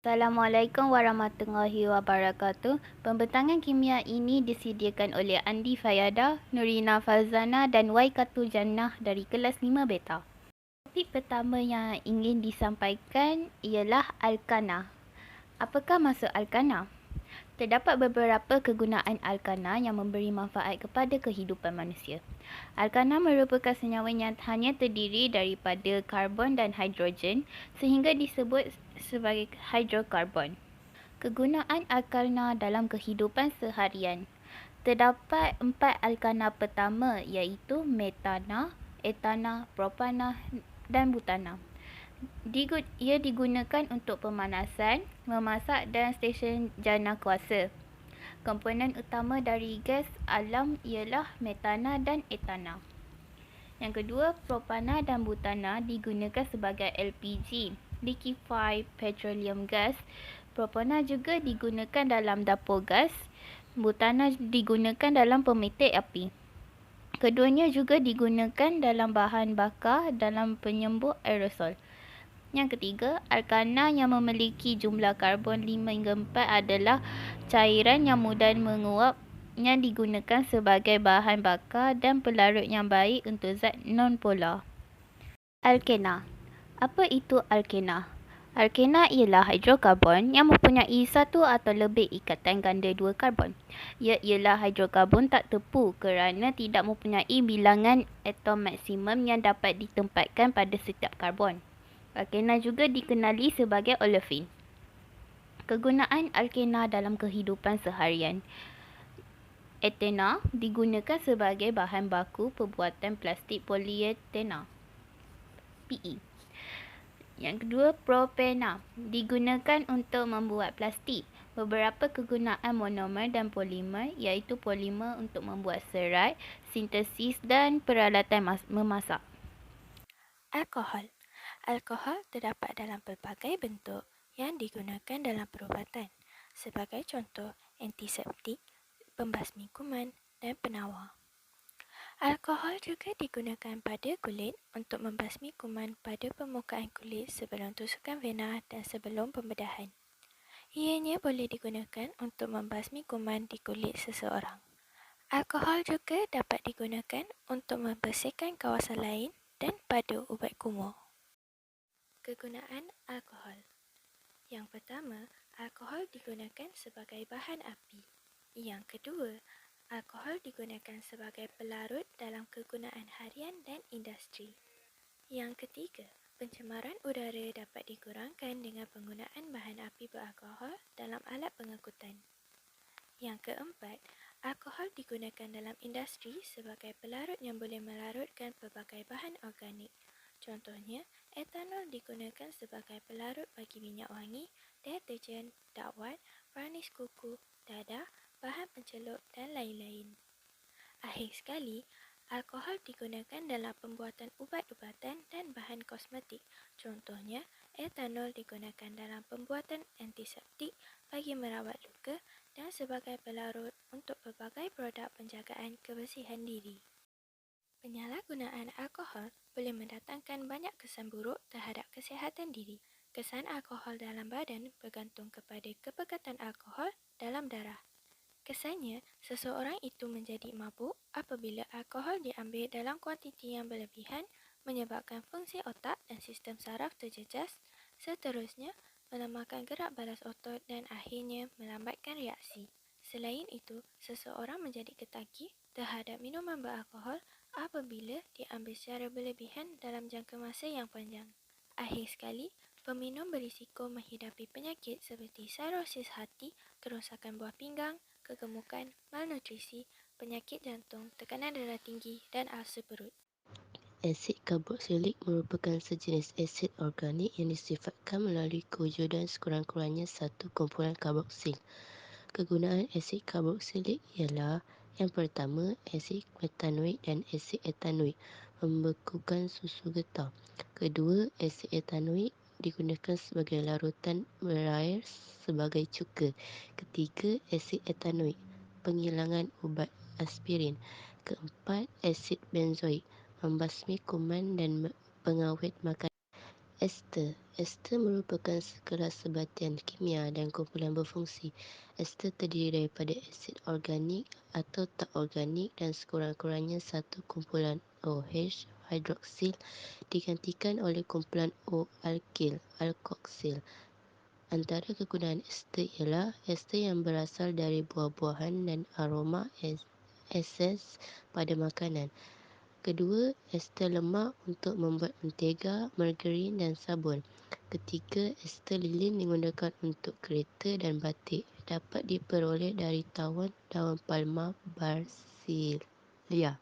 Assalamualaikum warahmatullahi wabarakatuh. Pembentangan kimia ini disediakan oleh Andi Fayada, Nurina Fazana dan Waikatu Jannah dari kelas 5 beta. Topik pertama yang ingin disampaikan ialah alkana. Apakah maksud alkana? Terdapat beberapa kegunaan alkana yang memberi manfaat kepada kehidupan manusia. Alkana merupakan senyawa yang hanya terdiri daripada karbon dan hidrogen sehingga disebut sebagai hidrokarbon. Kegunaan alkana dalam kehidupan seharian. Terdapat 4 alkana pertama iaitu metana, etana, propana dan butana. Ia digunakan untuk pemanasan, memasak dan stesen jana kuasa. Komponen utama dari gas alam ialah metana dan etana. Yang kedua, propana dan butana digunakan sebagai LPG, liquefied petroleum gas. Propana juga digunakan dalam dapur gas. Butana digunakan dalam pemetik api. Keduanya juga digunakan dalam bahan bakar dalam penyembuh aerosol. Yang ketiga, alkana yang memiliki jumlah karbon 5 hingga 4 adalah cairan yang mudah menguap yang digunakan sebagai bahan bakar dan pelarut yang baik untuk zat non-polar. Alkena. Apa itu alkena? Alkena ialah hidrokarbon yang mempunyai satu atau lebih ikatan ganda dua karbon. Ia ialah hidrokarbon tak tepu kerana tidak mempunyai bilangan atom maksimum yang dapat ditempatkan pada setiap karbon. Alkena juga dikenali sebagai olefin. Kegunaan alkena dalam kehidupan seharian. Etena digunakan sebagai bahan baku perbuatan plastik polietena (PE). Yang kedua, propena digunakan untuk membuat plastik. Beberapa kegunaan monomer dan polimer iaitu polimer untuk membuat serat, sintesis dan peralatan memasak. Alkohol. Alkohol terdapat dalam pelbagai bentuk yang digunakan dalam perubatan, sebagai contoh antiseptik, pembasmi kuman dan penawar. Alkohol juga digunakan pada kulit untuk membasmi kuman pada permukaan kulit sebelum tusukan vena dan sebelum pembedahan. Ianya boleh digunakan untuk membasmi kuman di kulit seseorang. Alkohol juga dapat digunakan untuk membersihkan kawasan lain dan pada ubat kumur. Kegunaan alkohol. Yang pertama, alkohol digunakan sebagai bahan api. Yang kedua, alkohol digunakan sebagai pelarut dalam kegunaan harian dan industri. Yang ketiga, pencemaran udara dapat dikurangkan dengan penggunaan bahan api beralkohol dalam alat pengangkutan. Yang keempat, alkohol digunakan dalam industri sebagai pelarut yang boleh melarutkan pelbagai bahan organik. Contohnya, etanol digunakan sebagai pelarut bagi minyak wangi, deterjen, dakwat, varnis kuku, dadah, bahan pencelup dan lain-lain. Akhir sekali, alkohol digunakan dalam pembuatan ubat-ubatan dan bahan kosmetik. Contohnya, etanol digunakan dalam pembuatan antiseptik bagi merawat luka dan sebagai pelarut untuk pelbagai produk penjagaan kebersihan diri. Penyalahgunaan alkohol boleh mendatangkan banyak kesan buruk terhadap kesihatan diri. Kesan alkohol dalam badan bergantung kepada kepekatan alkohol dalam darah. Kesannya, seseorang itu menjadi mabuk apabila alkohol diambil dalam kuantiti yang berlebihan, menyebabkan fungsi otak dan sistem saraf terjejas, seterusnya melemahkan gerak balas otot dan akhirnya melambatkan reaksi. Selain itu, seseorang menjadi ketagih terhadap minuman beralkohol apabila diambil secara berlebihan dalam jangka masa yang panjang. Akhir sekali, peminum berisiko menghidapi penyakit seperti sirosis hati, kerosakan buah pinggang, kegemukan, malnutrisi, penyakit jantung, tekanan darah tinggi dan ulcer perut. Asid karboksilik merupakan sejenis asid organik yang disifatkan melalui kewujudan sekurang-kurangnya satu kumpulan karboksil. Kegunaan asid karboksilik ialah: yang pertama, asid metanoik dan asid etanoik membekukan susu getah. Kedua, asid etanoik digunakan sebagai larutan berair sebagai cuka. Ketiga, asid etanoik penghilangan ubat aspirin. Keempat, asid benzoik membasmi kuman dan pengawet makanan. Ester. Ester merupakan sekelas sebatian kimia dan kumpulan berfungsi. Ester terdiri daripada asid organik atau tak organik dan sekurang-kurangnya satu kumpulan OH hidroksil digantikan oleh kumpulan O alkil alkoxil. Antara kegunaan ester ialah ester yang berasal dari buah-buahan dan aroma eses pada makanan. Kedua, ester lemak untuk membuat mentega, margarin dan sabun. Ketiga, ester lilin digunakan untuk kereta dan batik. Dapat diperoleh dari tawon daun palma Brasilia.